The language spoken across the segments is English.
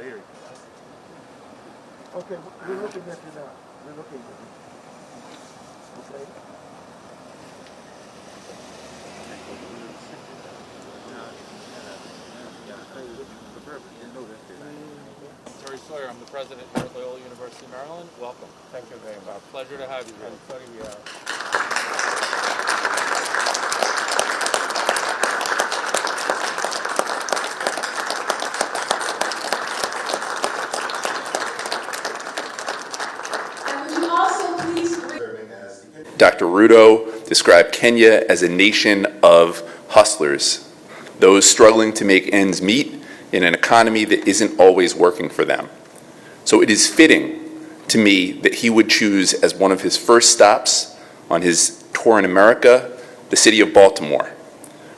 hear you. Okay, we're looking at you now. We're looking at you. Okay. Terry Sawyer, I'm the president here at Loyola University, Maryland. Welcome. Thank you very much. Pleasure to have you here. I'm sorry we are. Dr. Ruto described Kenya as a nation of hustlers, those struggling to make ends meet in an economy that isn't always working for them. So it is fitting to me that he would choose as one of his first stops on his tour in America, the city of Baltimore,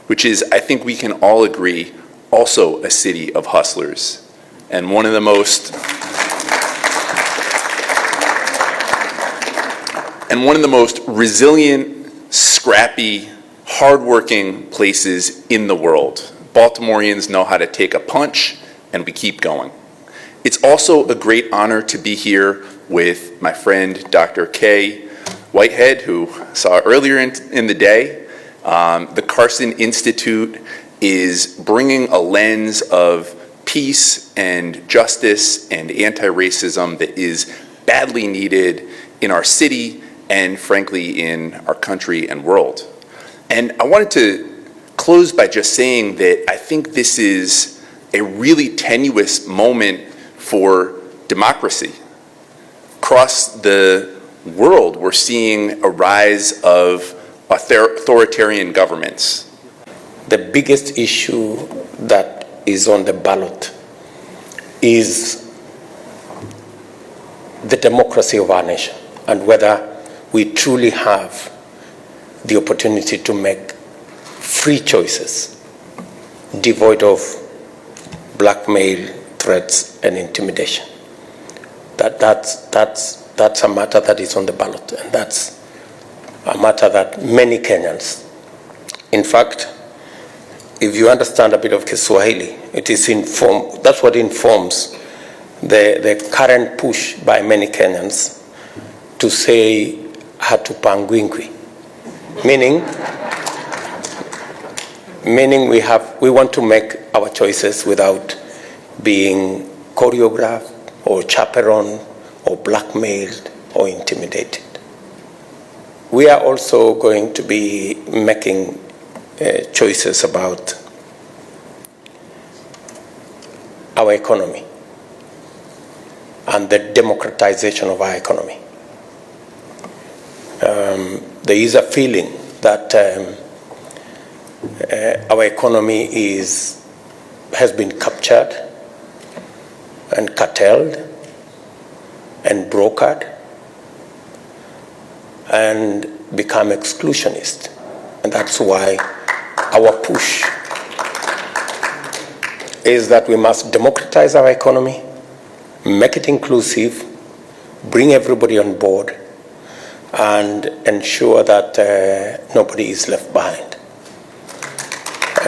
which is, I think we can all agree, also a city of hustlers, and one of the most resilient, scrappy, hardworking places in the world. Baltimoreans know how to take a punch, and we keep going. It's also a great honor to be here with my friend, Dr. Kay Whitehead, who I saw earlier in the day. The Carson Institute is bringing a lens of peace and justice and anti-racism that is badly needed in our city and, frankly, in our country and world. And I wanted to close by just saying that I think this is a really tenuous moment for democracy. Across the world, we're seeing a rise of authoritarian governments. The biggest issue that is on the ballot is the democracy of our nation and whether we truly have the opportunity to make free choices devoid of blackmail, threats, and intimidation. That's a matter that is on the ballot, and that's a matter that many Kenyans, in fact, if you understand a bit of Kiswahili, that's what informs the current push by many Kenyans to say hatupangwingwi, meaning we want to make our choices without being choreographed or chaperoned or blackmailed or intimidated. We are also going to be making choices about our economy and the democratization of our economy. There is a feeling that our economy has been captured and curtailed and brokered and become exclusionist. And that's why our push is that we must democratize our economy, make it inclusive, bring everybody on board, and ensure that nobody is left behind.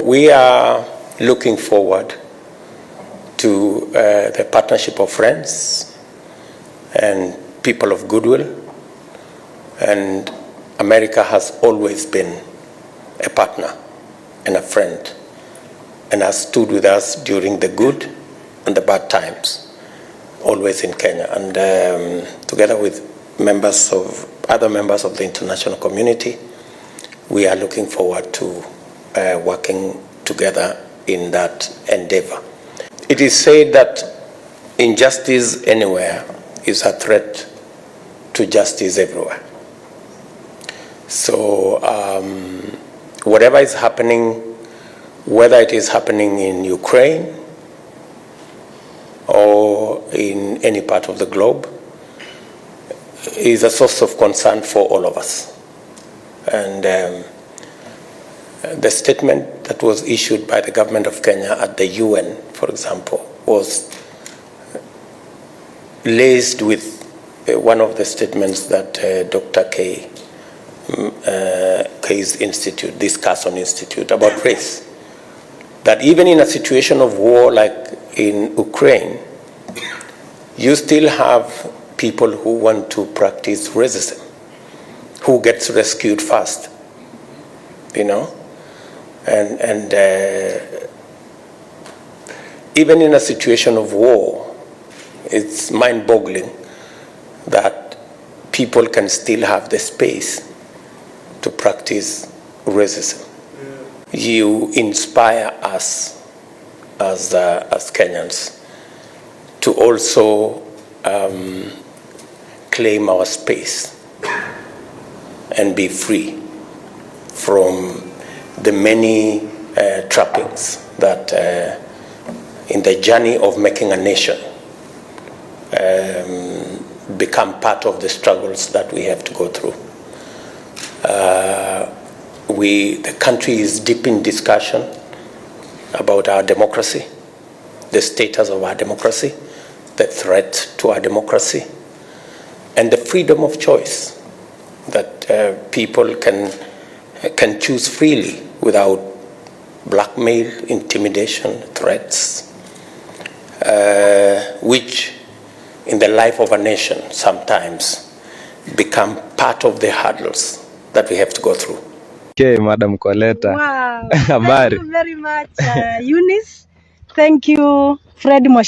We are looking forward to the partnership of friends and people of goodwill, and America has always been a partner and a friend and has stood with us during the good and the bad times, always in Kenya. And together with other members of the international community, we are looking forward to working together in that endeavor. It is said that injustice anywhere is a threat to justice everywhere. So whatever is happening, whether it is happening in Ukraine or in any part of the globe, is a source of concern for all of us. And the statement that was issued by the government of Kenya at the UN, for example, was laced with one of the statements that Dr. Kay's institute, this Carson Institute, about race. That even in a situation of war like in Ukraine, you still have people who want to practice racism, who gets rescued first, you know? And even in a situation of war, it's mind-boggling that people can still have the space to practice racism. You inspire us as Kenyans to also claim our space and be free from the many trappings that in the journey of making a nation become part of the struggles that we have to go through. The country is deep in discussion about our democracy, the status of our democracy, the threat to our democracy, and the freedom of choice that people can choose freely without blackmail, intimidation, threats, which in the life of a nation sometimes become part of the hurdles that we have to go through. Okay, Madam Coletta. Wow. Habari. Thank you very much, Eunice. Thank you, Fred Mosh.